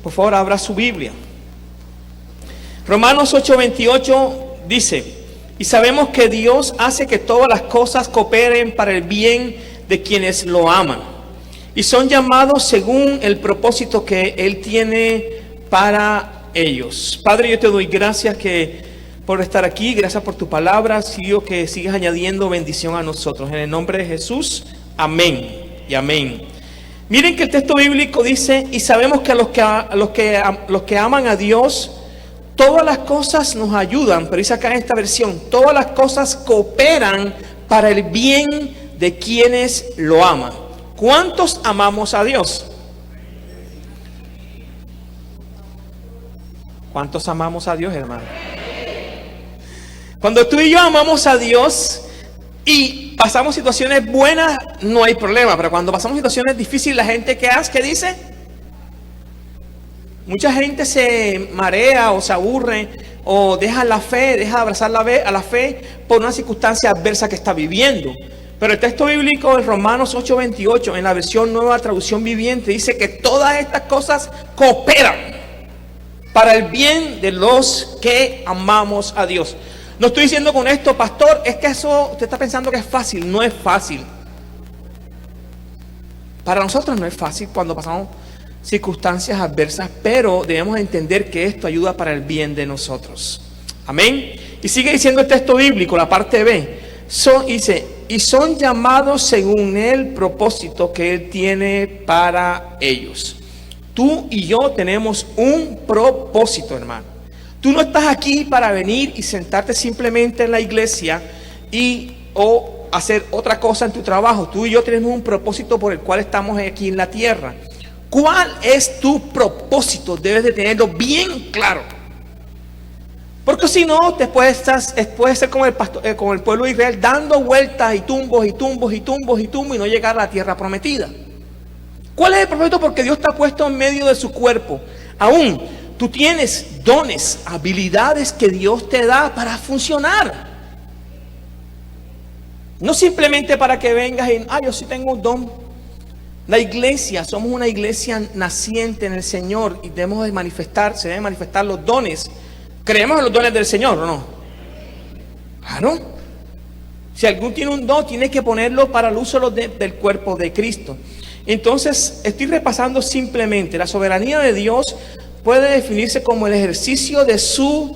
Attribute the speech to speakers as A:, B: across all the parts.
A: Por favor, abra su Biblia. Romanos 8:28 dice: y sabemos que Dios hace que todas las cosas cooperen para el bien de quienes lo aman y son llamados según el propósito que Él tiene para ellos. Padre, yo te doy gracias por estar aquí, gracias por tu palabra. Sigo que sigas añadiendo bendición a nosotros. En el nombre de Jesús, amén y amén. Miren que el texto bíblico dice: y sabemos que a los que aman a Dios, todas las cosas nos ayudan, pero dice acá en esta versión, todas las cosas cooperan para el bien de quienes lo aman. ¿Cuántos amamos a Dios? ¿Cuántos amamos a Dios, hermano? Cuando tú y yo amamos a Dios y pasamos situaciones buenas, no hay problema, pero cuando pasamos situaciones difíciles, la gente ¿qué dice? Mucha gente se marea o se aburre o deja la fe, deja de abrazar a la fe por una circunstancia adversa que está viviendo. Pero el texto bíblico de Romanos 8:28, en la versión Nueva Traducción Viviente, dice que todas estas cosas cooperan para el bien de los que amamos a Dios. No estoy diciendo con esto, pastor, es que eso usted está pensando que es fácil. No es fácil. Para nosotros no es fácil cuando pasamos circunstancias adversas, pero debemos entender que esto ayuda para el bien de nosotros. Amén. Y sigue diciendo el texto bíblico, la parte B. Dice: y son llamados según el propósito que Él tiene para ellos. Tú y yo tenemos un propósito, hermano. Tú no estás aquí para venir y sentarte simplemente en la iglesia o hacer otra cosa en tu trabajo. Tú y yo tenemos un propósito por el cual estamos aquí en la tierra. ¿Cuál es tu propósito? Debes de tenerlo bien claro. Porque si no, puedes ser como el pueblo de Israel, dando vueltas y tumbos y no llegar a la tierra prometida. ¿Cuál es el propósito? Porque Dios te ha puesto en medio de su cuerpo. Aún tú tienes dones, habilidades que Dios te da para funcionar. No simplemente para que vengas y, yo sí tengo un don. La iglesia, somos una iglesia naciente en el Señor y se deben manifestar los dones. ¿Creemos en los dones del Señor o no? Claro. Si alguno tiene un don, tiene que ponerlo para el uso del cuerpo de Cristo. Entonces, estoy repasando simplemente. La soberanía de Dios puede definirse como el ejercicio de su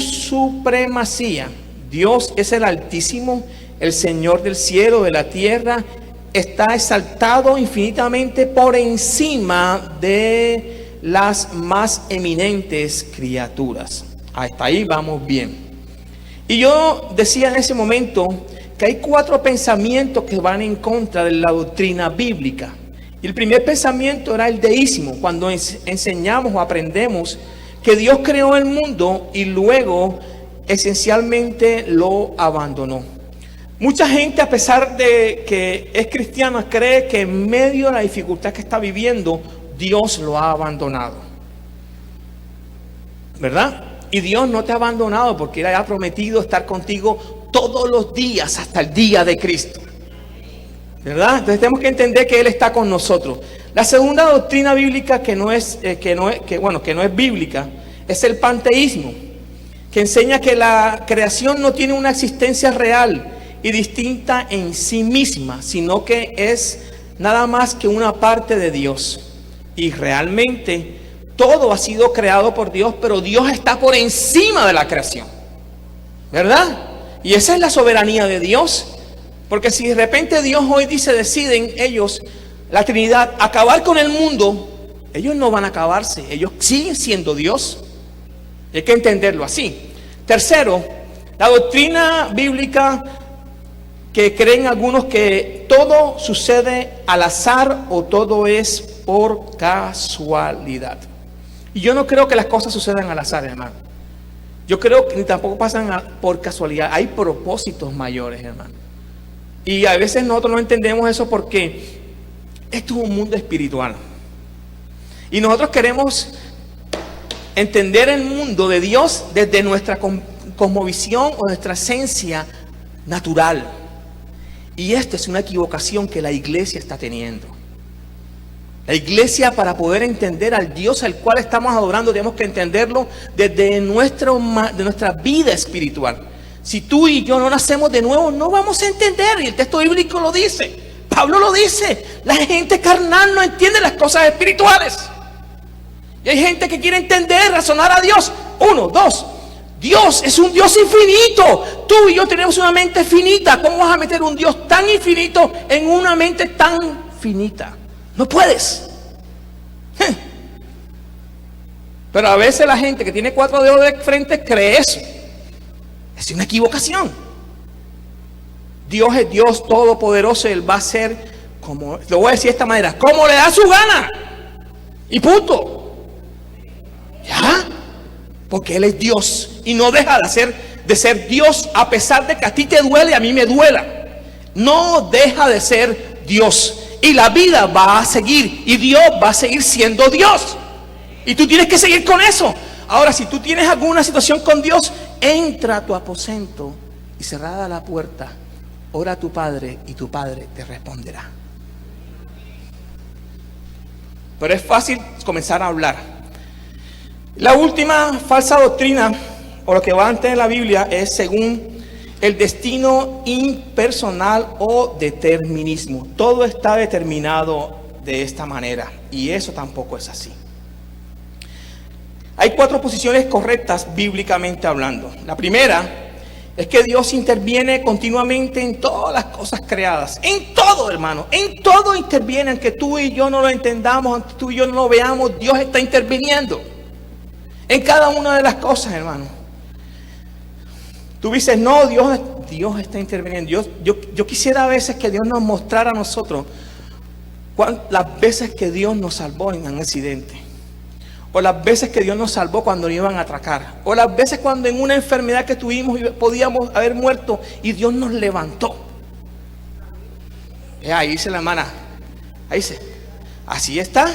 A: supremacía. Dios es el Altísimo, el Señor del cielo, de la tierra. Está exaltado infinitamente por encima de las más eminentes criaturas. Hasta ahí vamos bien. Y yo decía en ese momento que hay 4 pensamientos que van en contra de la doctrina bíblica. Y el primer pensamiento era el deísmo, cuando enseñamos o aprendemos que Dios creó el mundo y luego esencialmente lo abandonó. Mucha gente, a pesar de que es cristiana, cree que en medio de la dificultad que está viviendo, Dios lo ha abandonado. ¿Verdad? Y Dios no te ha abandonado, porque Él ha prometido estar contigo todos los días hasta el día de Cristo. ¿Verdad? Entonces tenemos que entender que Él está con nosotros. La segunda doctrina bíblica que no es bíblica es el panteísmo, que enseña que la creación no tiene una existencia real y distinta en sí misma, sino que es nada más que una parte de Dios. Y realmente todo ha sido creado por Dios, pero Dios está por encima de la creación, ¿verdad? Y esa es la soberanía de Dios. Porque si de repente Dios hoy deciden ellos, la Trinidad, acabar con el mundo, ellos no van a acabarse, ellos siguen siendo Dios. Hay que entenderlo así. Tercero, la doctrina bíblica que creen algunos que todo sucede al azar o todo es por casualidad. Y yo no creo que las cosas sucedan al azar, hermano. Yo creo que ni tampoco pasan por casualidad. Hay propósitos mayores, hermano. Y a veces nosotros no entendemos eso porque esto es un mundo espiritual. Y nosotros queremos entender el mundo de Dios desde nuestra cosmovisión o nuestra esencia natural. Y esta es una equivocación que la iglesia está teniendo. La iglesia, para poder entender al Dios al cual estamos adorando, tenemos que entenderlo desde nuestra vida espiritual. Si tú y yo no nacemos de nuevo, no vamos a entender. Y el texto bíblico lo dice. Pablo lo dice. La gente carnal no entiende las cosas espirituales. Y hay gente que quiere entender, razonar a Dios. 1, 2. Dios es un Dios infinito. Tú y yo tenemos una mente finita. ¿Cómo vas a meter un Dios tan infinito en una mente tan finita? No puedes. Pero a veces la gente que tiene 4 dedos de frente cree eso. Es una equivocación. Dios es Dios todopoderoso. Él va a ser, como lo voy a decir de esta manera, como le da su gana. Y punto. ¿Ya? Porque Él es Dios. Y no deja de ser Dios, a pesar de que a ti te duele y a mí me duela. No deja de ser Dios. Y la vida va a seguir. Y Dios va a seguir siendo Dios. Y tú tienes que seguir con eso. Ahora, si tú tienes alguna situación con Dios, entra a tu aposento y cerrada la puerta, ora a tu Padre y tu Padre te responderá. Pero es fácil comenzar a hablar. La última falsa doctrina, o lo que va antes en la Biblia, es según el destino impersonal o determinismo. Todo está determinado de esta manera, y eso tampoco es así. Hay 4 posiciones correctas bíblicamente hablando. La primera es que Dios interviene continuamente en todas las cosas creadas. En todo, hermano. En todo interviene. Aunque tú y yo no lo entendamos, aunque tú y yo no lo veamos, Dios está interviniendo. En cada una de las cosas, hermano. Tú dices, no, Dios está interviniendo. Yo quisiera a veces que Dios nos mostrara a nosotros las veces que Dios nos salvó en un accidente. O las veces que Dios nos salvó cuando nos iban a atracar. O las veces cuando en una enfermedad que tuvimos podíamos haber muerto y Dios nos levantó. Ahí dice la hermana. Ahí dice. Así está.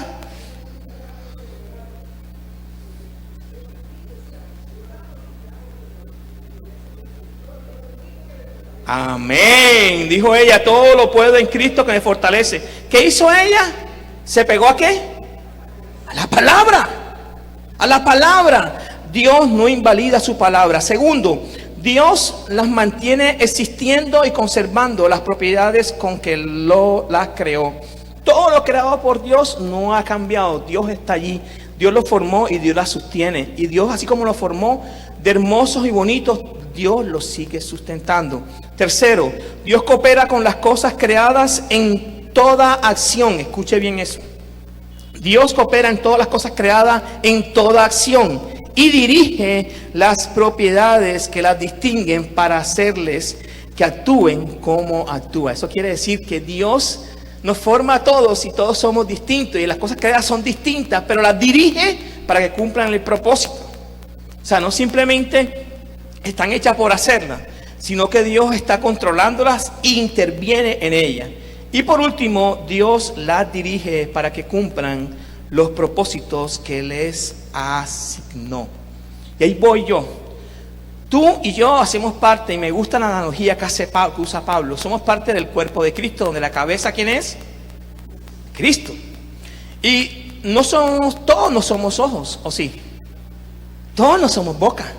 A: Amén. Dijo ella, todo lo puedo en Cristo que me fortalece. ¿Qué hizo ella? ¿Se pegó a qué? A la palabra. A la palabra. Dios no invalida su palabra. Segundo, Dios las mantiene existiendo y conservando las propiedades con que las creó. Todo lo creado por Dios no ha cambiado. Dios está allí. Dios lo formó y Dios la sostiene. Y Dios, así como lo formó de hermosos y bonitos, Dios los sigue sustentando. Tercero, Dios coopera con las cosas creadas en toda acción. Escuche bien eso. Dios coopera en todas las cosas creadas, en toda acción, y dirige las propiedades que las distinguen para hacerles que actúen como actúa. Eso quiere decir que Dios nos forma a todos y todos somos distintos y las cosas creadas son distintas, pero las dirige para que cumplan el propósito. O sea, no simplemente están hechas por hacerlas, sino que Dios está controlándolas e interviene en ellas. Y por último, Dios las dirige para que cumplan los propósitos que les asignó. Y ahí voy yo. Tú y yo hacemos parte, y me gusta la analogía que usa Pablo, somos parte del cuerpo de Cristo, donde la cabeza, ¿quién es? Cristo. Y todos no somos ojos, ¿o sí? Todos no somos boca.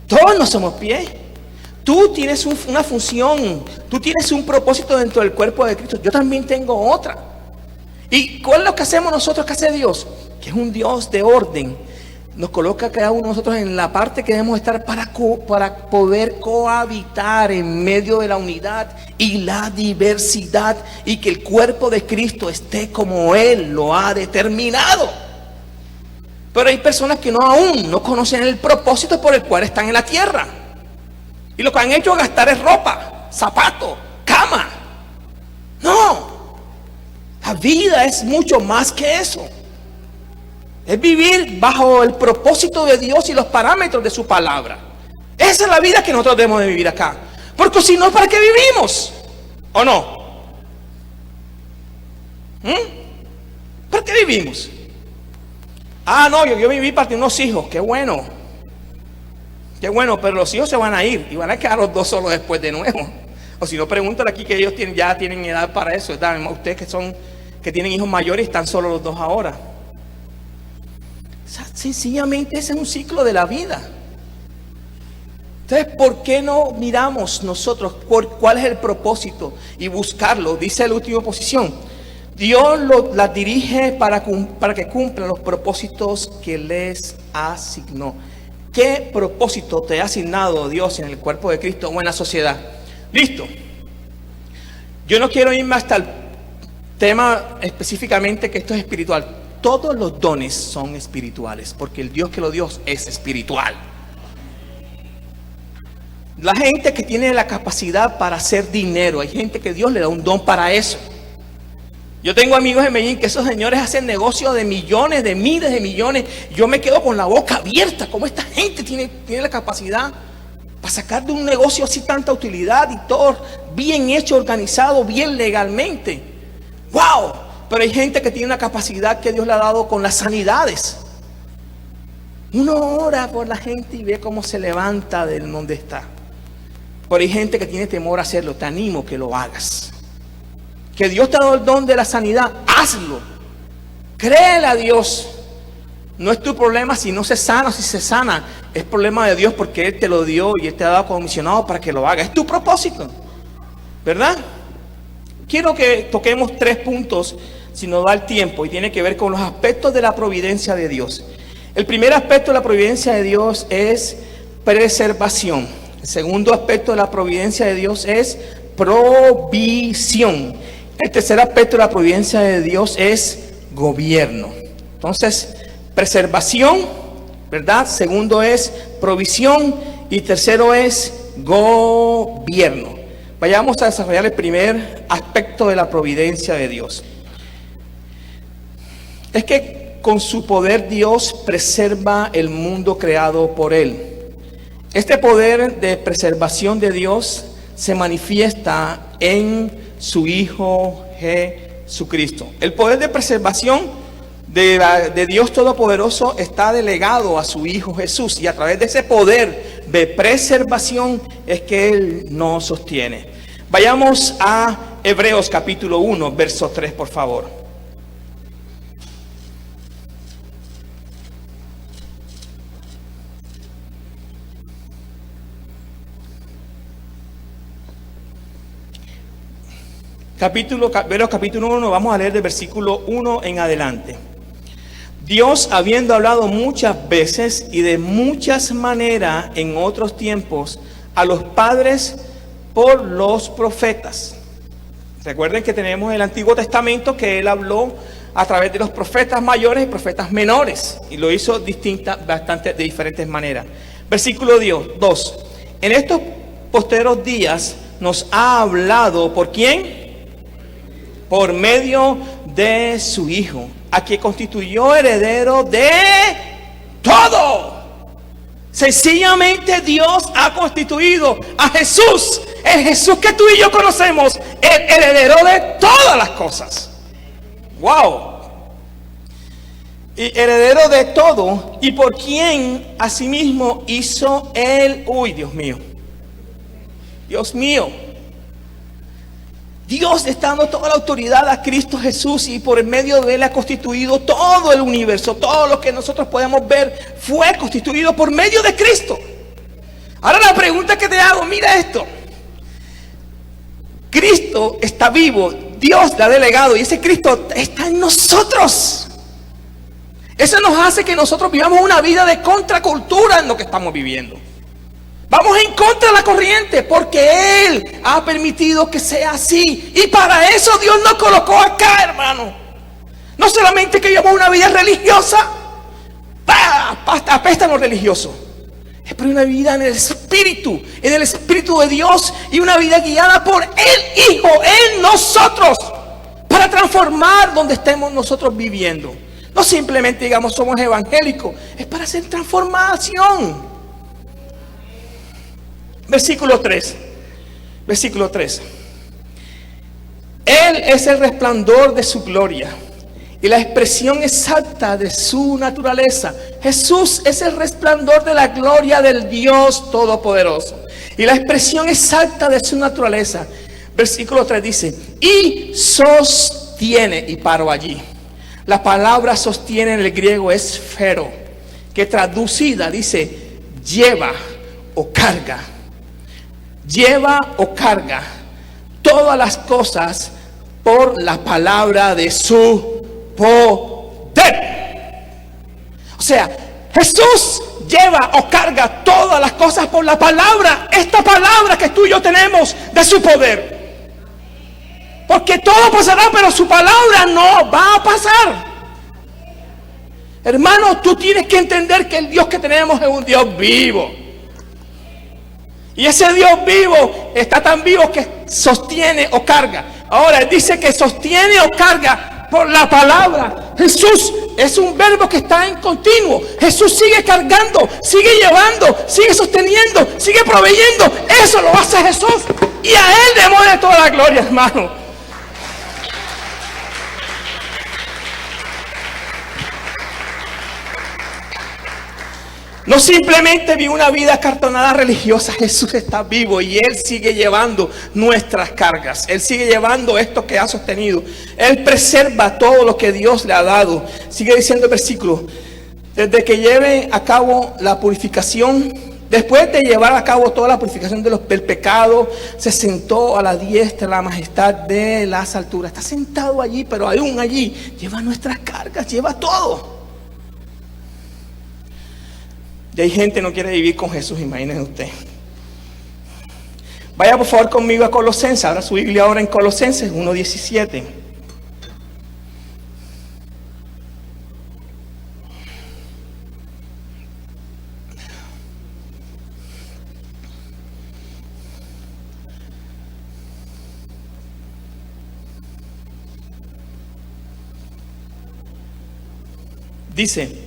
A: Todos no somos pies. Tú tienes una función, tú tienes un propósito dentro del cuerpo de Cristo. Yo también tengo otra. ¿Y cuál es lo que hacemos nosotros? ¿Qué hace Dios? Que es un Dios de orden. Nos coloca cada uno de nosotros en la parte que debemos estar para poder cohabitar en medio de la unidad y la diversidad, y que el cuerpo de Cristo esté como Él lo ha determinado. Pero hay personas que aún no conocen el propósito por el cual están en la tierra. Y lo que han hecho es gastar es ropa, zapatos, cama. No. La vida es mucho más que eso. Es vivir bajo el propósito de Dios y los parámetros de su palabra. Esa es la vida que nosotros debemos de vivir acá. Porque si no, ¿para qué vivimos? ¿O no? ¿Para qué vivimos? Ah, no, yo viví para tener unos hijos. Qué bueno. Qué bueno, pero los hijos se van a ir y van a quedar los dos solos después de nuevo. O si no, pregúntale aquí que ellos ya tienen edad para eso, ¿verdad? Ustedes que que tienen hijos mayores y están solo los dos ahora. O sea, sencillamente ese es un ciclo de la vida. Entonces, ¿por qué no miramos nosotros cuál es el propósito y buscarlo? Dice la última posición: Dios las dirige para que cumplan los propósitos que les asignó. ¿Qué propósito te ha asignado Dios en el cuerpo de Cristo o en la sociedad? Listo. Yo no quiero irme hasta el tema específicamente que esto es espiritual. Todos los dones son espirituales, porque el Dios que lo dio es espiritual. La gente que tiene la capacidad para hacer dinero, hay gente que Dios le da un don para eso. Yo tengo amigos en Medellín que esos señores hacen negocios de millones, de miles de millones. Yo me quedo con la boca abierta. ¿Cómo esta gente tiene la capacidad para sacar de un negocio así tanta utilidad y todo bien hecho, organizado, bien legalmente? ¡Wow! Pero hay gente que tiene una capacidad que Dios le ha dado con las sanidades. Uno ora por la gente y ve cómo se levanta de donde está. Pero hay gente que tiene temor a hacerlo. Te animo que lo hagas. Que Dios te ha dado el don de la sanidad, hazlo. Créele a Dios. No es tu problema si no se sana o si se sana. Es problema de Dios porque Él te lo dio y Él te ha dado comisionado para que lo hagas. Es tu propósito, ¿verdad? Quiero que toquemos 3 puntos, si nos da el tiempo, y tiene que ver con los aspectos de la providencia de Dios. El primer aspecto de la providencia de Dios es preservación. El segundo aspecto de la providencia de Dios es provisión. El tercer aspecto de la providencia de Dios es gobierno. Entonces, preservación, ¿verdad? Segundo es provisión y tercero es gobierno. Vayamos a desarrollar el primer aspecto de la providencia de Dios. Es que con su poder Dios preserva el mundo creado por Él. Este poder de preservación de Dios se manifiesta en su Hijo Jesucristo. El poder de preservación de Dios Todopoderoso está delegado a su Hijo Jesús, y a través de ese poder de preservación es que Él nos sostiene. Vayamos a Hebreos capítulo 1, verso 3, por favor. Hebreos capítulo 1, vamos a leer del versículo 1 en adelante. Dios, habiendo hablado muchas veces y de muchas maneras en otros tiempos a los padres por los profetas. Recuerden que tenemos el Antiguo Testamento que Él habló a través de los profetas mayores y profetas menores, y lo hizo bastante de diferentes maneras. Versículo 2. En estos posteros días nos ha hablado, ¿por quién? Por medio de su Hijo, a quien constituyó heredero de todo. Sencillamente Dios ha constituido a Jesús, el Jesús que tú y yo conocemos, el heredero de todas las cosas. ¡Wow! Y heredero de todo, y por quien asimismo hizo Él. ¡Uy, Dios mío! Dios mío. Dios está dando toda la autoridad a Cristo Jesús, y por medio de Él ha constituido todo el universo. Todo lo que nosotros podemos ver fue constituido por medio de Cristo. Ahora la pregunta que te hago, mira esto. Cristo está vivo, Dios le ha delegado, y ese Cristo está en nosotros. Eso nos hace que nosotros vivamos una vida de contracultura en lo que estamos viviendo. Vamos en contra de la corriente porque Él ha permitido que sea así. Y para eso Dios nos colocó acá, hermano. No solamente que vivamos una vida religiosa, apesta lo religioso. Es por una vida en el Espíritu de Dios, y una vida guiada por el Hijo, en nosotros, para transformar donde estemos nosotros viviendo. No simplemente digamos somos evangélicos, es para hacer transformación. Versículo 3. Él es el resplandor de su gloria y la expresión exacta de su naturaleza. Jesús es el resplandor de la gloria del Dios Todopoderoso y la expresión exacta de su naturaleza. Versículo 3 dice: y sostiene sostiene, y paro allí. La palabra sostiene en el griego es fero, que traducida dice lleva o carga. Lleva o carga todas las cosas por la palabra de su poder. O sea, Jesús lleva o carga todas las cosas por la palabra. Esta palabra que tú y yo tenemos de su poder. Porque todo pasará, pero su palabra no va a pasar. Hermano, tú tienes que entender que el Dios que tenemos es un Dios vivo. Y ese Dios vivo está tan vivo que sostiene o carga. Ahora, Él dice que sostiene o carga por la palabra. Jesús es un verbo que está en continuo. Jesús sigue cargando, sigue llevando, sigue sosteniendo, sigue proveyendo. Eso lo hace Jesús. Y a Él démosle toda la gloria, hermano. No simplemente vive una vida acartonada religiosa. Jesús está vivo y Él sigue llevando nuestras cargas. Él sigue llevando esto que ha sostenido. Él preserva todo lo que Dios le ha dado. Sigue diciendo el versículo: desde que lleve a cabo la purificación, después de llevar a cabo toda la purificación del pecado, se sentó a la diestra de la majestad de las alturas. Está sentado allí, pero aún allí lleva nuestras cargas, lleva todo. Y hay gente que no quiere vivir con Jesús, imagínense usted. Vaya por favor conmigo a Colosenses. Abra su Biblia ahora en Colosenses 1:17. Dice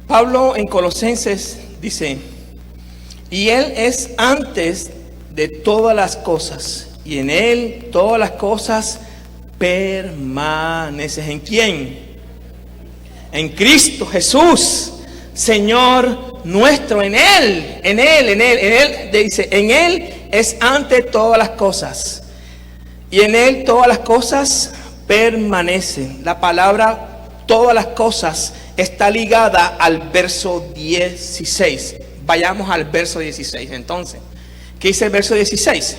A: Pablo en Colosenses, dice: y Él es antes de todas las cosas, y en Él todas las cosas permanecen. ¿En quién? En Cristo Jesús, Señor nuestro. En Él, dice, en Él es antes de todas las cosas, y en Él todas las cosas permanecen. La palabra todas las cosas está ligada al verso 16. Vayamos al verso 16 entonces. ¿Qué dice el verso 16?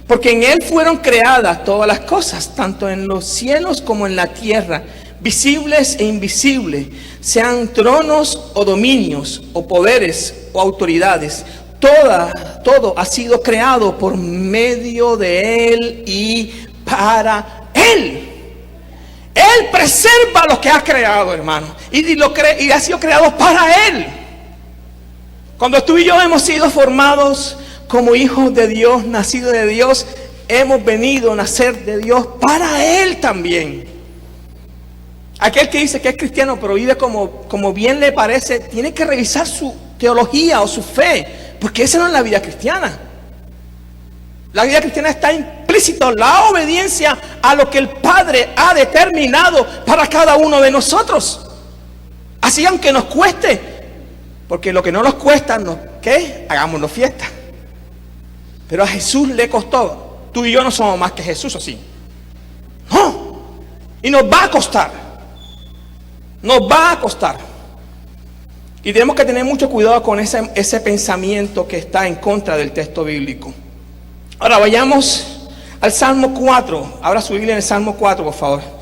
A: Porque en Él fueron creadas todas las cosas, tanto en los cielos como en la tierra, visibles e invisibles, sean tronos o dominios, o poderes o autoridades. Todo ha sido creado por medio de Él y para Él. Él preserva lo que ha creado, hermano. Y ha sido creado para Él. Cuando tú y yo hemos sido formados como hijos de Dios, nacidos de Dios, hemos venido a nacer de Dios para Él también. Aquel que dice que es cristiano pero vive como bien le parece, tiene que revisar su teología o su fe, porque esa no es la vida cristiana. La vida cristiana está implícito la obediencia a lo que el Padre ha determinado para cada uno de nosotros. Así aunque nos cueste, porque lo que no nos cuesta, ¿qué? Hagámonos fiesta. Pero a Jesús le costó. Tú y yo no somos más que Jesús, así. No. Y nos va a costar. Nos va a costar. Y tenemos que tener mucho cuidado con ese pensamiento que está en contra del texto bíblico. Ahora vayamos al Salmo 4. Abra su Biblia en el Salmo 4, por favor.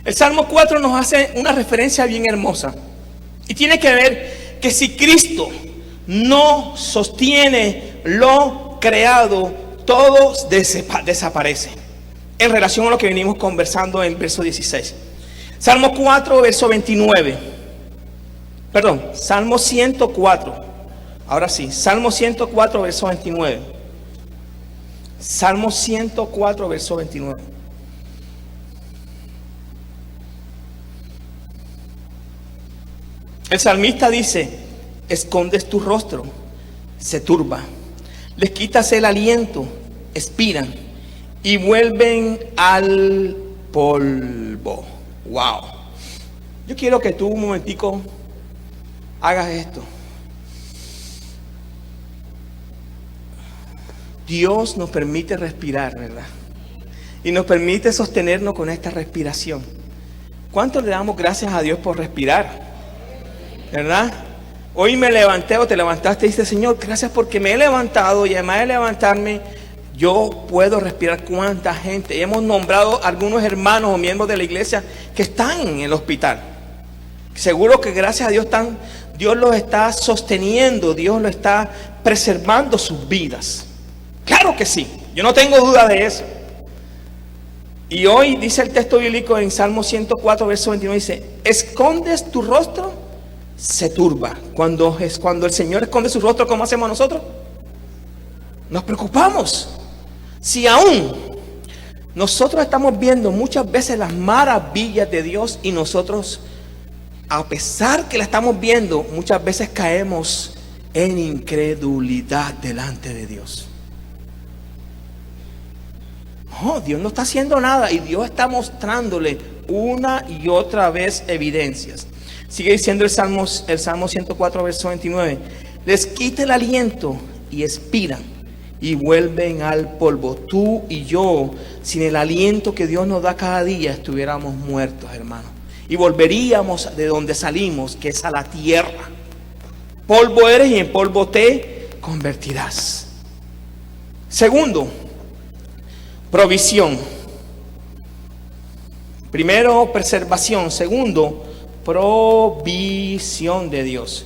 A: El Salmo 4 nos hace una referencia bien hermosa. Y tiene que ver que si Cristo no sostiene lo creado, todo desaparece. En relación a lo que venimos conversando en el verso 16. Salmo 4, verso 29. Perdón, Salmo 104. Ahora sí, Salmo 104, verso 29. Salmo 104, verso 29. El salmista dice: escondes tu rostro, se turba, les quitas el aliento, expiran y vuelven al polvo. Wow. Yo quiero que tú un momentico hagas esto. Dios nos permite respirar, ¿verdad? Y nos permite sostenernos con esta respiración. ¿Cuánto le damos gracias a Dios por respirar? ¿Verdad? Hoy me levanté o te levantaste y dices, Señor, gracias porque me he levantado y además de levantarme, yo puedo respirar. ¿Cuánta gente? Y hemos nombrado algunos hermanos o miembros de la iglesia que están en el hospital. Seguro que gracias a Dios Dios los está sosteniendo, Dios los está preservando sus vidas. Claro que sí, yo no tengo duda de eso. Y hoy dice el texto bíblico en Salmo 104, verso 29, dice, escondes tu rostro, se turba. Cuando el Señor esconde su rostro, ¿cómo hacemos nosotros? Nos preocupamos. Si aún nosotros estamos viendo muchas veces las maravillas de Dios y nosotros, a pesar que la estamos viendo, muchas veces caemos en incredulidad delante de Dios. No, Dios no está haciendo nada y Dios está mostrándole una y otra vez evidencias. Sigue diciendo el Salmo 104, verso 29. Les quita el aliento y expiran y vuelven al polvo. Tú y yo, sin el aliento que Dios nos da cada día, estuviéramos muertos, hermano. Y volveríamos de donde salimos, que es a la tierra. Polvo eres y en polvo te convertirás. Segundo, provisión. Primero, preservación. Segundo, provisión de Dios.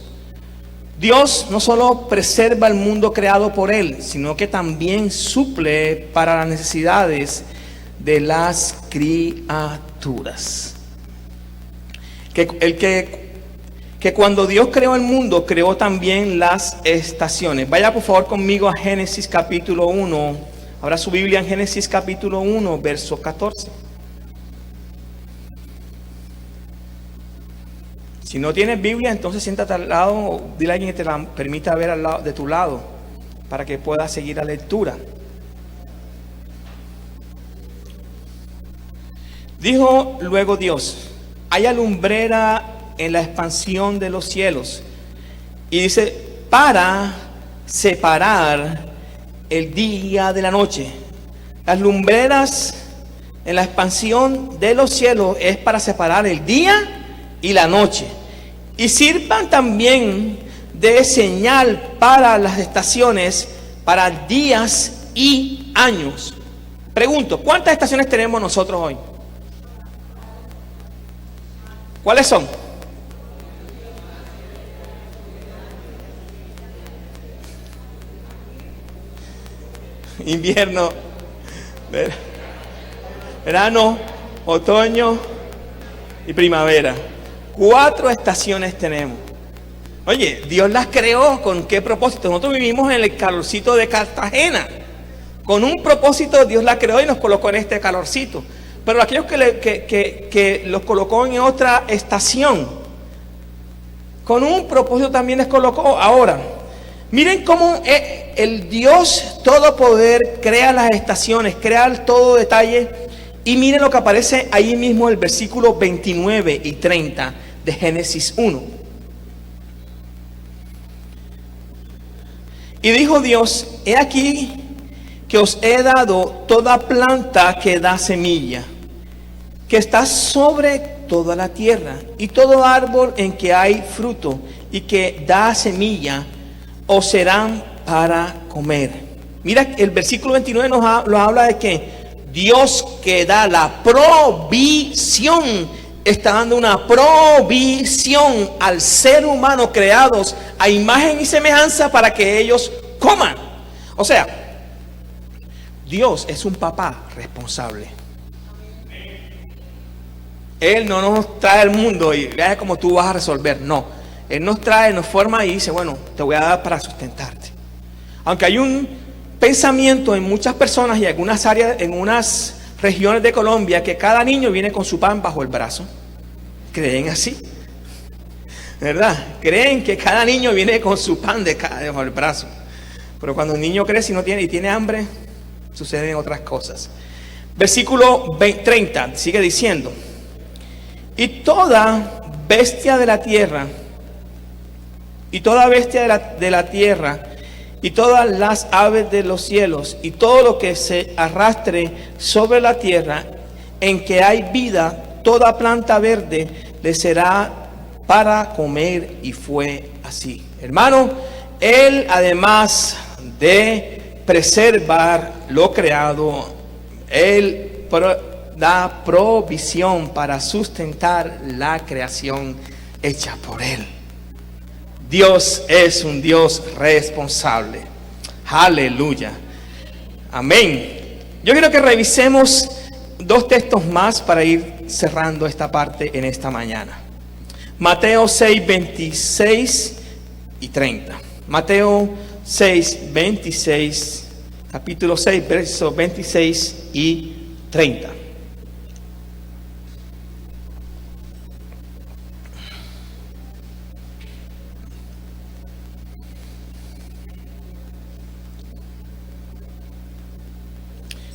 A: Dios no solo preserva el mundo creado por Él, sino que también suple para las necesidades de las criaturas. Que cuando Dios creó el mundo, creó también las estaciones. Vaya por favor conmigo a Génesis capítulo 1. Abra su Biblia en Génesis capítulo 1, verso 14. Si no tienes Biblia, entonces siéntate al lado, dile a alguien que te la permita ver al lado, de tu lado, para que puedas seguir la lectura. Dijo luego Dios, haya lumbrera en la expansión de los cielos. Y dice, para separar el día de la noche. Las lumbreras en la expansión de los cielos es para separar el día y la noche. Y sirvan también de señal para las estaciones, para días y años. Pregunto, ¿cuántas estaciones tenemos nosotros hoy? ¿Cuáles son? Invierno, verano, otoño y primavera. 4 estaciones tenemos. Oye, Dios las creó ¿con qué propósito? Nosotros vivimos en el calorcito de Cartagena. Con un propósito Dios la creó y nos colocó en este calorcito. Pero aquellos que los colocó en otra estación, con un propósito también les colocó. Ahora, miren cómo el Dios Todopoder crea las estaciones, crea todo detalle. Y miren lo que aparece ahí mismo, el versículo 29 y 30 de Génesis 1. Y dijo Dios, he aquí que os he dado toda planta que da semilla, que está sobre toda la tierra, y todo árbol en que hay fruto y que da semilla, os serán para comer. Mira, el versículo 29 nos habla de que Dios que da la provisión, está dando una provisión al ser humano creados a imagen y semejanza para que ellos coman. O sea, Dios es un papá responsable. Él no nos trae al mundo y vea cómo tú vas a resolver. No, Él nos trae, nos forma y dice, bueno, te voy a dar para sustentarte. Aunque hay un pensamiento en muchas personas y algunas áreas, en unas regiones de Colombia, que cada niño viene con su pan bajo el brazo. Creen así, ¿verdad? Creen que cada niño viene con su pan bajo el brazo. Pero cuando un niño crece y tiene hambre, suceden otras cosas. Versículo 30 sigue diciendo, Y toda bestia de la tierra, y toda bestia de la tierra, y todas las aves de los cielos, y todo lo que se arrastre sobre la tierra, en que hay vida, toda planta verde le será para comer. Y fue así. Hermano, Él, además de preservar lo creado, Él da provisión para sustentar la creación hecha por Él. Dios es un Dios responsable. Aleluya. Amén. Yo quiero que revisemos 2 textos más para ir cerrando esta parte en esta mañana. Mateo 6, 26 y 30. Mateo 6, 26, capítulo 6, versos 26 y 30.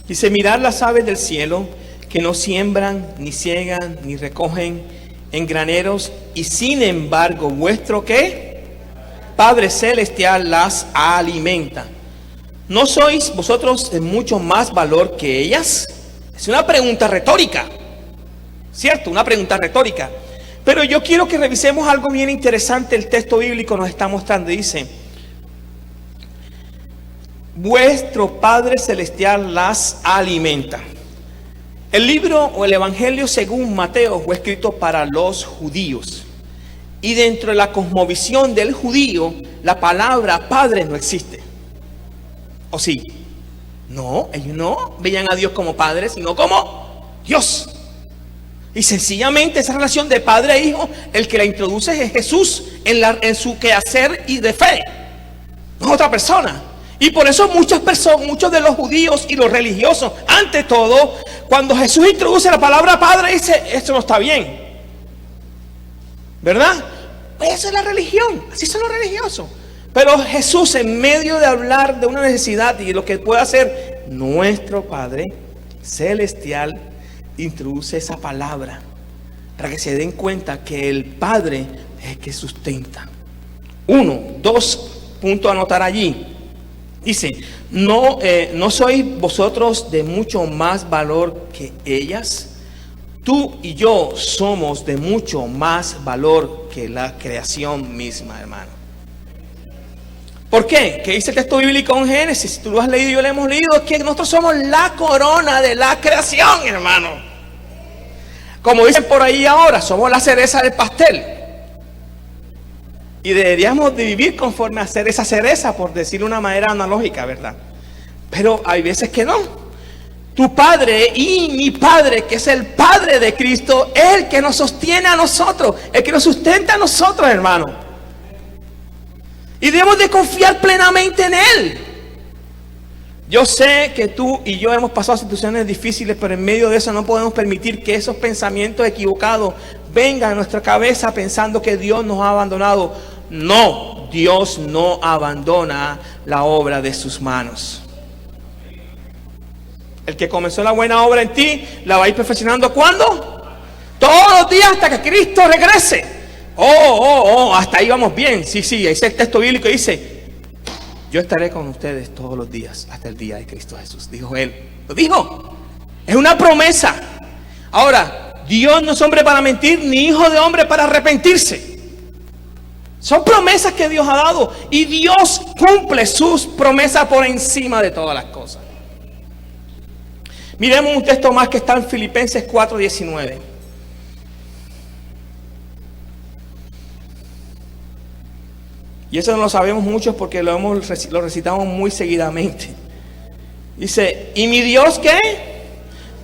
A: Dice: mirad las aves del cielo, que no siembran, ni ciegan, ni recogen en graneros, y sin embargo vuestro ¿qué? Padre celestial las alimenta. ¿No sois vosotros de mucho más valor que ellas? Es una pregunta retórica, ¿cierto? Una pregunta retórica. Pero yo quiero que revisemos algo bien interesante. El texto bíblico nos está mostrando. Dice: vuestro Padre celestial las alimenta. El libro o el Evangelio según Mateo fue escrito para los judíos. Y dentro de la cosmovisión del judío, la palabra padre no existe. ¿O sí? No, ellos no veían a Dios como padre, sino como Dios. Y sencillamente esa relación de padre e hijo, el que la introduce es Jesús en su quehacer y de fe. No es otra persona. Y por eso muchos de los judíos y los religiosos, ante todo, cuando Jesús introduce la palabra padre, dice: esto no está bien, ¿verdad? Pues esa es la religión, así son los religiosos. Pero Jesús, en medio de hablar de una necesidad y lo que puede hacer nuestro Padre celestial, introduce esa palabra para que se den cuenta que el Padre es el que sustenta. 2 puntos a anotar allí. Dice: ¿no sois vosotros de mucho más valor que ellas? Tú y yo somos de mucho más valor que la creación misma, hermano. ¿Por qué? ¿Qué dice el texto bíblico en Génesis? Si tú lo has leído y yo lo hemos leído, es que nosotros somos la corona de la creación, hermano. Como dicen por ahí ahora, somos la cereza del pastel. Y deberíamos de vivir conforme a ser esa cereza, por decirlo de una manera analógica, ¿verdad? Pero hay veces que no. Tu Padre y mi Padre, que es el Padre de Cristo, es el que nos sostiene a nosotros, el que nos sustenta a nosotros, hermano. Y debemos de confiar plenamente en Él. Yo sé que tú y yo hemos pasado situaciones difíciles, pero en medio de eso no podemos permitir que esos pensamientos equivocados vengan a nuestra cabeza pensando que Dios nos ha abandonado. No, Dios no abandona la obra de sus manos. El que comenzó la buena obra en ti, la va a ir perfeccionando. ¿Cuándo? Todos los días hasta que Cristo regrese. Hasta ahí vamos bien. Sí, ahí está el texto bíblico y dice: yo estaré con ustedes todos los días hasta el día de Cristo Jesús. Dijo Él. Lo dijo. Es una promesa. Ahora, Dios no es hombre para mentir, ni hijo de hombre para arrepentirse. Son promesas que Dios ha dado. Y Dios cumple sus promesas por encima de todas las cosas. Miremos un texto más que está en Filipenses 4:19. Y eso no lo sabemos mucho porque lo recitamos muy seguidamente. Dice: ¿y mi Dios qué?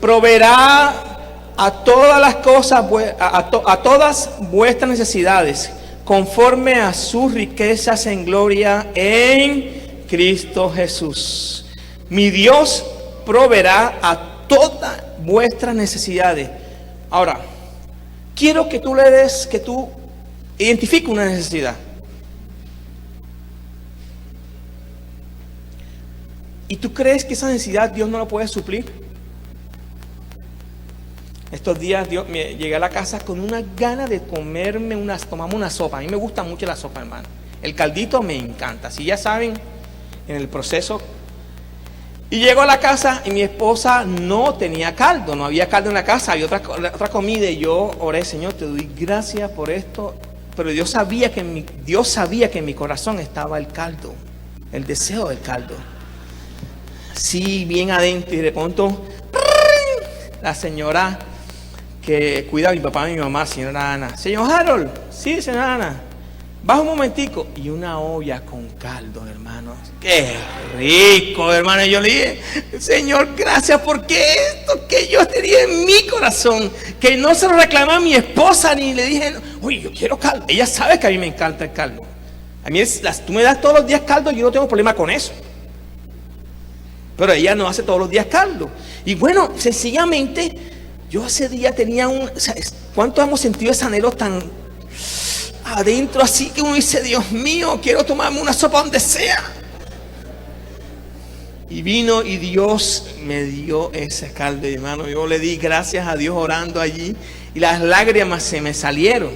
A: Proveerá a todas las cosas, a todas vuestras necesidades, conforme a sus riquezas en gloria en Cristo Jesús. Mi Dios proveerá a todas vuestras necesidades. Ahora, quiero que tú identifiques una necesidad. ¿Y tú crees que esa necesidad Dios no la puede suplir? Estos días llegué a la casa con una gana de tomarme una sopa. A mí me gusta mucho la sopa, hermano. El caldito me encanta. Si ya saben, en el proceso. Y llego a la casa y mi esposa no tenía caldo. No había caldo en la casa, había otra comida. Y yo oré, Señor, te doy gracias por esto. Pero Dios sabía que en mi corazón estaba el caldo. El deseo del caldo. Sí, bien adentro. Y de pronto, la señora que cuida a mi papá y mi mamá, señora Ana. Señor Harold, sí, señora Ana, baja un momentico. Y una olla con caldo, hermanos. ¡Qué rico, hermano! Y yo le dije, Señor, gracias, porque esto que yo tenía en mi corazón, que no se lo reclamé a mi esposa, ni le dije, oye, yo quiero caldo. Ella sabe que a mí me encanta el caldo. A mí, tú me das todos los días caldo, yo no tengo problema con eso. Pero ella no hace todos los días caldo. Y bueno, sencillamente, yo ese día tenía ¿cuánto hemos sentido ese anhelo tan adentro? Así que uno dice, Dios mío, quiero tomarme una sopa donde sea. Y vino y Dios me dio ese caldo, hermano. Yo le di gracias a Dios orando allí. Y las lágrimas se me salieron.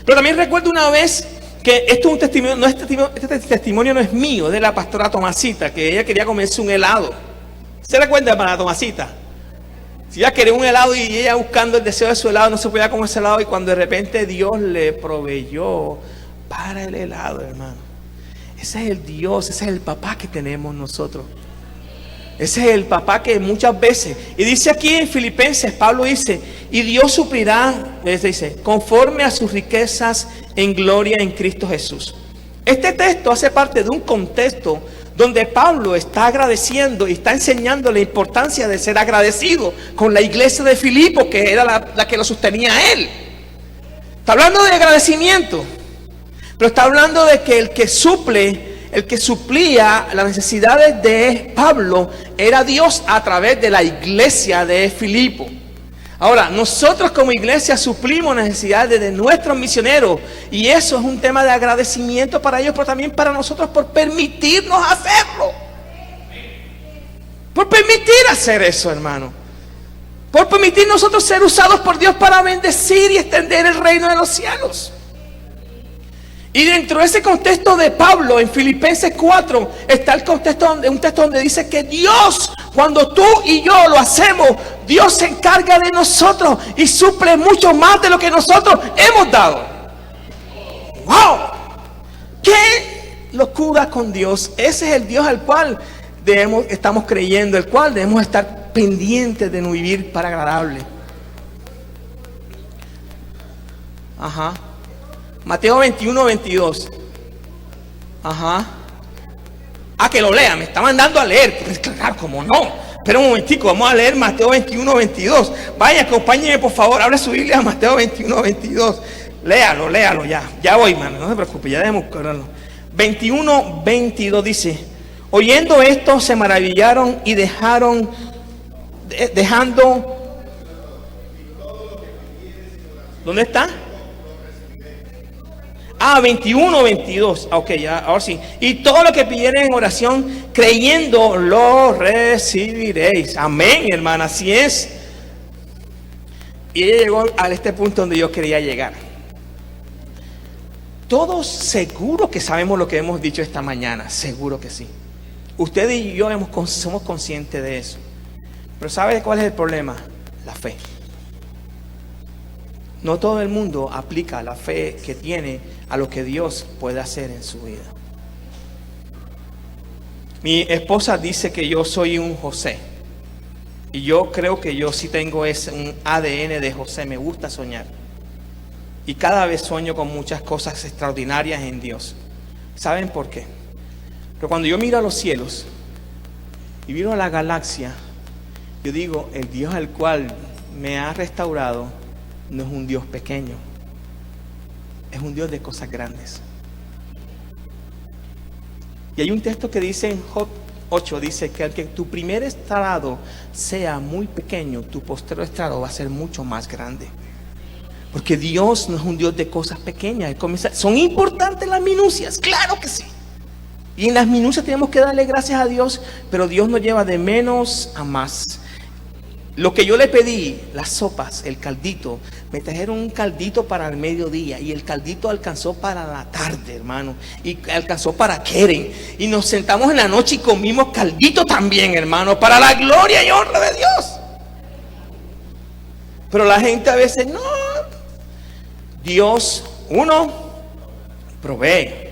A: Pero también recuerdo una vez que esto es un testimonio, este testimonio no es mío, es de la pastora Tomasita, que ella quería comerse un helado. ¿Se recuerda para la Tomasita? Si ella quería un helado y ella buscando el deseo de su helado, no se podía comer ese helado, y cuando de repente Dios le proveyó para el helado, hermano. Ese es el Dios, ese es el papá que tenemos nosotros. Ese es el papá que muchas veces, y dice aquí en Filipenses, Pablo dice, y Dios suplirá, dice, conforme a sus riquezas en gloria en Cristo Jesús. Este texto hace parte de un contexto donde Pablo está agradeciendo y está enseñando la importancia de ser agradecido con la iglesia de Filipo, que era la que lo sostenía a él. Está hablando de agradecimiento, pero está hablando de que el que suplía las necesidades de Pablo era Dios a través de la iglesia de Filipo. Ahora, nosotros como iglesia suplimos necesidades de nuestros misioneros, y eso es un tema de agradecimiento para ellos, pero también para nosotros por permitirnos hacerlo. Por permitir hacer eso, hermano. Por permitir nosotros ser usados por Dios para bendecir y extender el reino de los cielos. Y dentro de ese contexto de Pablo, en Filipenses 4, está un texto donde dice que Dios, cuando tú y yo lo hacemos, Dios se encarga de nosotros y suple mucho más de lo que nosotros hemos dado. ¡Wow! ¡Qué locura con Dios! Ese es el Dios al cual estamos creyendo, el cual debemos estar pendientes de no vivir para agradable. Ajá. Mateo 21, 22. Ajá. Que lo lea, me está mandando a leer. Pues claro, como no. Espera un momentico, vamos a leer Mateo 21, 22. Vaya, acompáñeme por favor, abre su Biblia a Mateo 21, 22. Léalo ya. Ya voy, mano, no se preocupe, ya debemos correrlo. 21, 22 dice: oyendo esto se maravillaron y dejando. 'Dónde está? 21, 22. Ok, ya, ahora sí. Y todo lo que pidieran en oración, creyendo, lo recibiréis. Amén, hermana, así es. Y ella llegó a este punto donde yo quería llegar. Todos seguro que sabemos lo que hemos dicho esta mañana. Seguro que sí. Usted y yo somos conscientes de eso. Pero ¿sabe cuál es el problema? La fe. No todo el mundo aplica la fe que tiene a lo que Dios puede hacer en su vida. Mi esposa dice que yo soy un José. Y yo creo que yo sí tengo un ADN de José. Me gusta soñar. Y cada vez sueño con muchas cosas extraordinarias en Dios. ¿Saben por qué? Pero cuando yo miro a los cielos y miro a la galaxia, yo digo, el Dios al cual me ha restaurado no es un Dios pequeño, es un Dios de cosas grandes. Y hay un texto que dice en Job 8, dice que al que tu primer estrado sea muy pequeño, tu postrero estrado va a ser mucho más grande. Porque Dios no es un Dios de cosas pequeñas. Son importantes las minucias, claro que sí. Y en las minucias tenemos que darle gracias a Dios, pero Dios nos lleva de menos a más. lo que yo le pedí, las sopas, el caldito, me trajeron un caldito para el mediodía y el caldito alcanzó para la tarde, hermano, y alcanzó para Keren, y nos sentamos en la noche y comimos caldito también, hermano, para la gloria y honra de Dios. Pero la gente a veces no. Dios, uno, provee,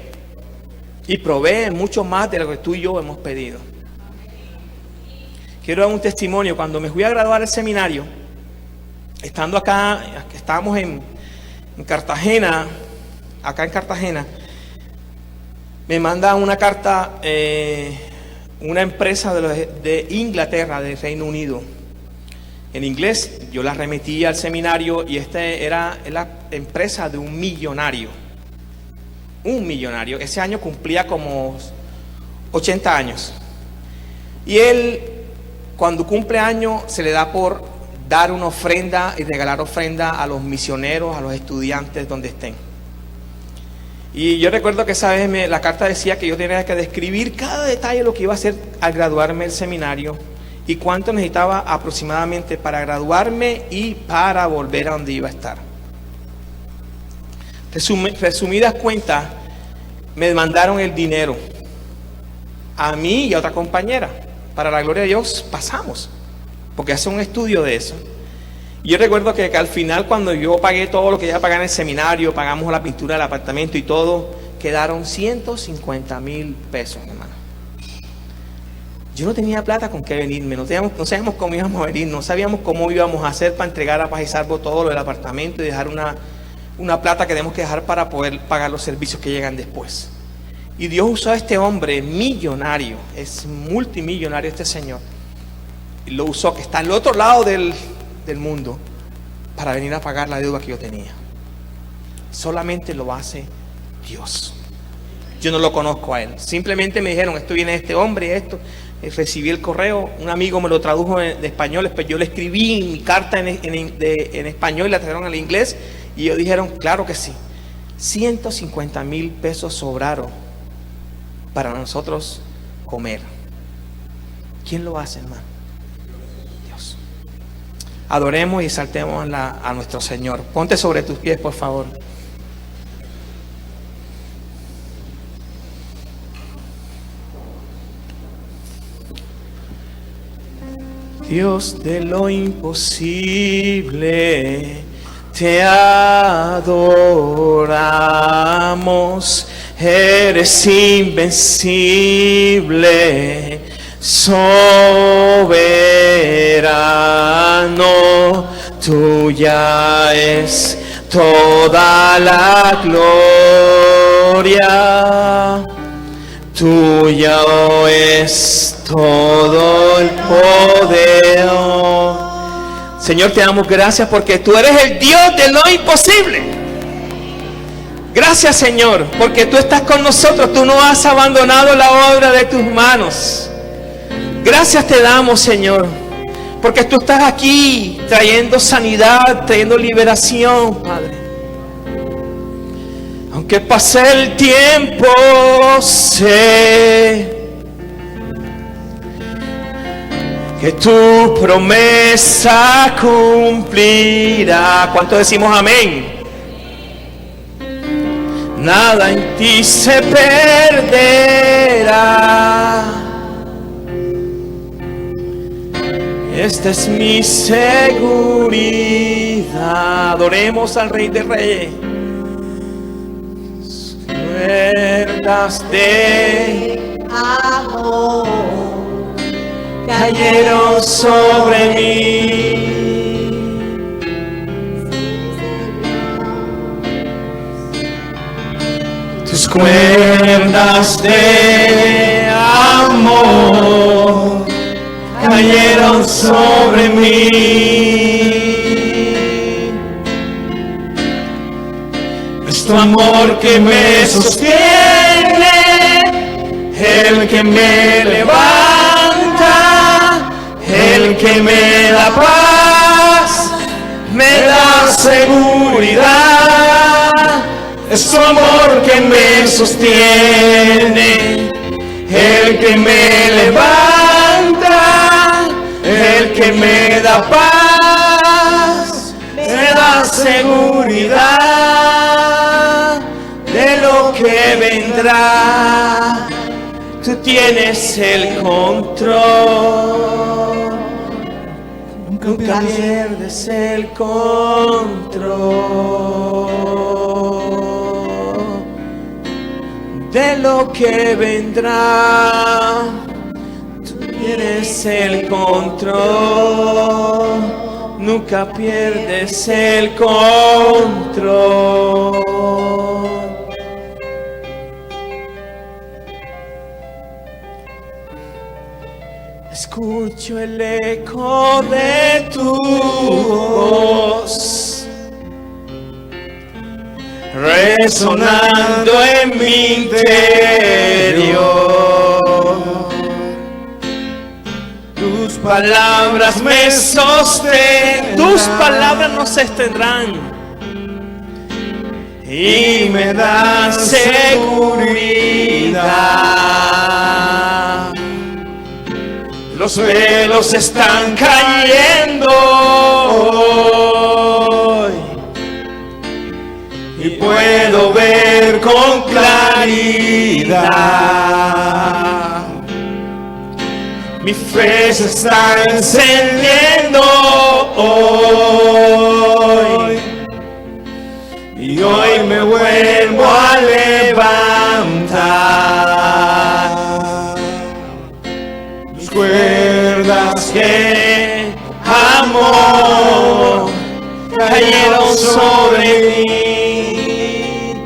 A: y provee mucho más de lo que tú y yo hemos pedido. Quiero dar un testimonio. Cuando me fui a graduar del seminario, estando acá, estábamos en Cartagena, acá en Cartagena, me manda una carta una empresa de Inglaterra, del Reino Unido, en inglés. Yo la remití al seminario y era la empresa de un millonario. Un millonario. Ese año cumplía como 80 años. Y él, cuando cumple años, se le da por dar una ofrenda y regalar ofrenda a los misioneros, a los estudiantes donde estén. Y yo recuerdo que esa vez la carta decía que yo tenía que describir cada detalle de lo que iba a hacer al graduarme del seminario y cuánto necesitaba aproximadamente para graduarme y para volver a donde iba a estar. Resumidas cuentas, me mandaron el dinero a mí y a otra compañera. Para la gloria de Dios pasamos, porque hace un estudio de eso. Y yo recuerdo que al final, cuando yo pagué todo lo que iba a pagar en el seminario, pagamos la pintura del apartamento y todo, quedaron 150,000 pesos, hermano. Yo no tenía plata con qué venirme, no sabíamos cómo íbamos a venir, no sabíamos cómo íbamos a hacer para entregar a Paz y Salvo todo lo del apartamento y dejar una plata que tenemos que dejar para poder pagar los servicios que llegan después. Y Dios usó a este hombre millonario, es multimillonario este señor, y lo usó, que está al otro lado del mundo, para venir a pagar la deuda que yo tenía. Solamente lo hace Dios. Yo no lo conozco a él, simplemente me dijeron, esto viene de este hombre, esto. Recibí el correo, un amigo me lo tradujo de español, después yo le escribí mi carta en español y la trajeron al inglés, y ellos dijeron, claro que sí. 150,000 pesos sobraron para nosotros comer. ¿Quién lo hace, hermano? Dios. Adoremos y exaltemos a nuestro Señor. Ponte sobre tus pies, por favor. Dios de lo imposible, te adoramos. Eres invencible, soberano, tuya es toda la gloria, tuya es todo el poder. Señor, te damos gracias porque tú eres el Dios de lo imposible. Gracias, Señor, porque tú estás con nosotros, tú no has abandonado la obra de tus manos. Gracias te damos, Señor, porque tú estás aquí trayendo sanidad, trayendo liberación, Padre. Aunque pase el tiempo, sé que tu promesa cumplirá. ¿Cuánto decimos amén? Nada en ti se perderá. Esta es mi seguridad. Adoremos al Rey de Reyes. Cuerdas de amor cayeron sobre mí. Tus cuerdas de amor cayeron sobre mí. Es tu amor que me sostiene, el que me levanta, el que me da paz, me da seguridad. Es tu amor que me sostiene, el que me levanta, el que que me da paz, me da seguridad de lo que vendrá. Tú tienes el control, nunca pierdes el control de lo que vendrá. Tú tienes el control, nunca pierdes el control. Escucho el eco de tu voz resonando en mi interior. Tus palabras me sostendrán, tus palabras nos sostendrán y me dan seguridad. Los velos están cayendo hoy y puedo ver con claridad. Mi fe se está encendiendo hoy y hoy me vuelvo a levantar. Cuerdas que amor cayeron sobre mí.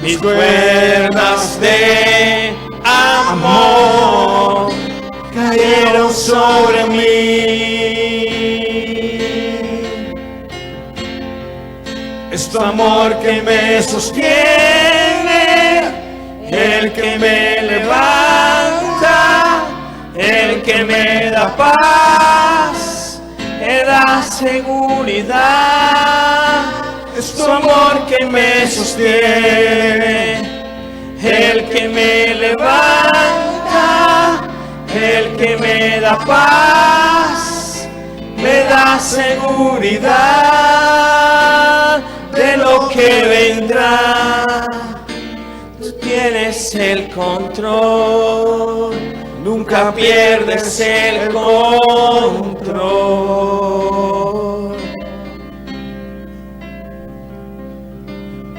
A: Mis cuerdas de amor cayeron sobre mí. Es tu amor que me sostiene, el que me levanta, el que me da paz, me da seguridad. Es tu amor que me sostiene, el que me levanta, el que me da paz, me da seguridad de lo que vendrá. Tienes el control, nunca pierdes el control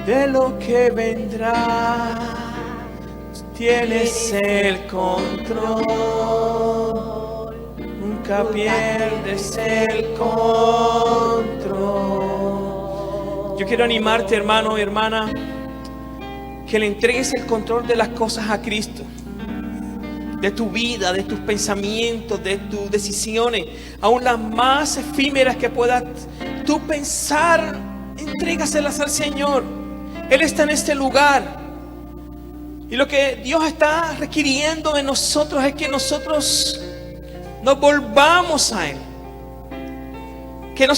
A: de lo que vendrá. Tienes el control, nunca pierdes el control. Yo quiero animarte, hermano y hermana, que le entregues el control de las cosas a Cristo, de tu vida, de tus pensamientos, de tus decisiones, aún las más efímeras que puedas tú pensar. Entrégaselas al Señor. Él está en este lugar y lo que Dios está requiriendo de nosotros es que nosotros nos volvamos a Él, que no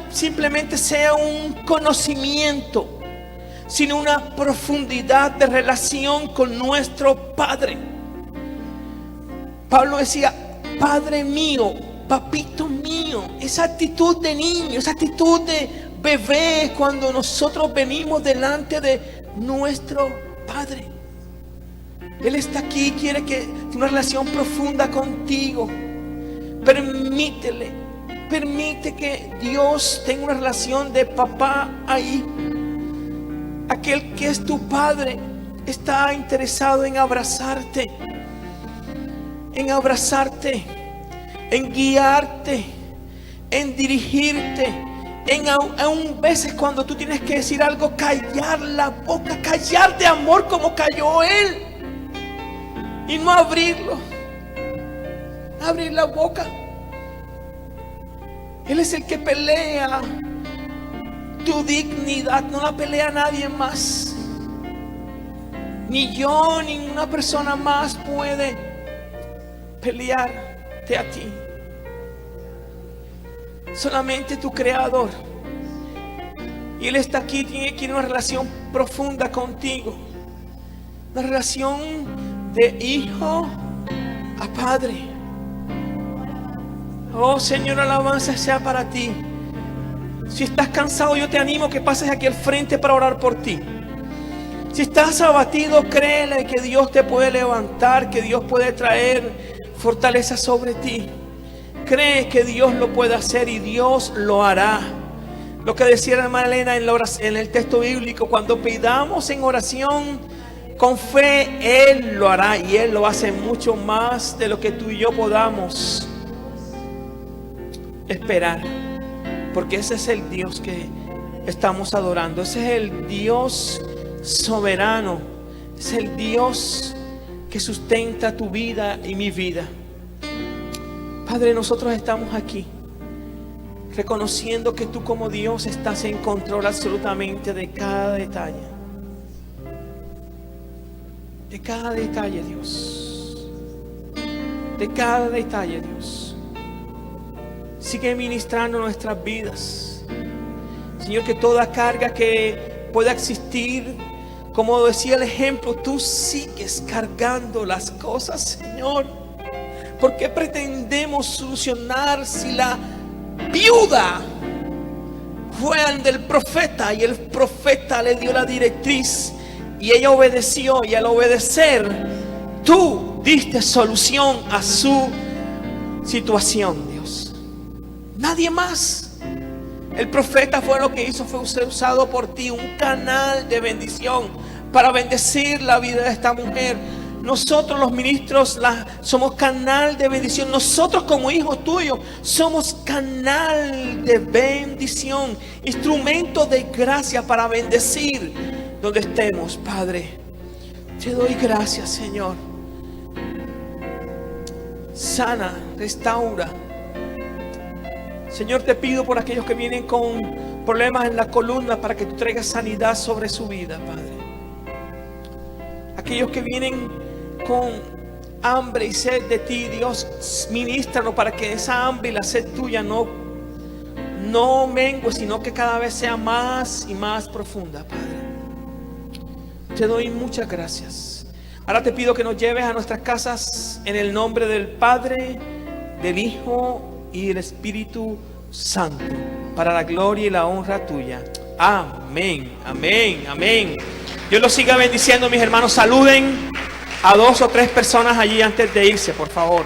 A: simplemente sea un conocimiento, sino una profundidad de relación con nuestro Padre. Pablo decía: Padre mío, papito mío. Esa actitud de niño, esa actitud de bebé cuando nosotros venimos delante de nuestro Padre. Él está aquí, quiere que tenga una relación profunda contigo. Permite que Dios tenga una relación de papá ahí. Aquel que es tu Padre está interesado en abrazarte, en guiarte, en dirigirte, aún veces cuando tú tienes que decir algo, callar la boca, callar de amor como calló Él y no abrir la boca. Él es el que pelea tu dignidad, no la pelea nadie más. Ni yo, ni una persona más puede pelearte a ti. Solamente tu Creador. Y Él está aquí, quiere una relación profunda contigo. Una relación de hijo a padre. Oh Señor, alabanza sea para ti. Si estás cansado, yo te animo que pases aquí al frente para orar por ti. Si estás abatido, créele que Dios te puede levantar, que Dios puede traer fortaleza sobre ti. Cree que Dios lo puede hacer y Dios lo hará. Lo que decía la hermana Elena en el texto bíblico, cuando pidamos en oración con fe, Él lo hará, y Él lo hace mucho más de lo que tú y yo podamos esperar. Porque ese es el Dios que estamos adorando. Ese es el Dios soberano. Es el Dios que sustenta tu vida y mi vida. Padre, nosotros estamos aquí reconociendo que tú como Dios estás en control absolutamente de cada detalle. De cada detalle, Dios. De cada detalle, Dios. Sigue ministrando nuestras vidas. Señor, que toda carga que pueda existir, como decía el ejemplo, tú sigues cargando las cosas, Señor. ¿Por qué pretendemos solucionar si la viuda fue del profeta y el profeta le dio la directriz y ella obedeció, y al obedecer tú diste solución a su situación, Dios? Nadie más. El profeta fue lo que hizo, fue ser usado por ti, un canal de bendición para bendecir la vida de esta mujer. Nosotros los ministros somos canal de bendición. Nosotros como hijos tuyos somos canal de bendición, instrumento de gracia para bendecir donde estemos. Padre, te doy gracias, Señor. Sana, restaura. Señor, te pido por aquellos que vienen con problemas en la columna, para que tú traigas sanidad sobre su vida, Padre. Aquellos que vienen con hambre y sed de ti, Dios, ministranos para que esa hambre y la sed tuya no mengue, sino que cada vez sea más y más profunda, Padre. Te doy muchas gracias. Ahora te pido que nos lleves a nuestras casas en el nombre del Padre, del Hijo y del Espíritu Santo, para la gloria y la honra tuya. Amén, amén, amén. Dios los siga bendiciendo, mis hermanos. Saluden a 2 o 3 personas allí antes de irse, por favor.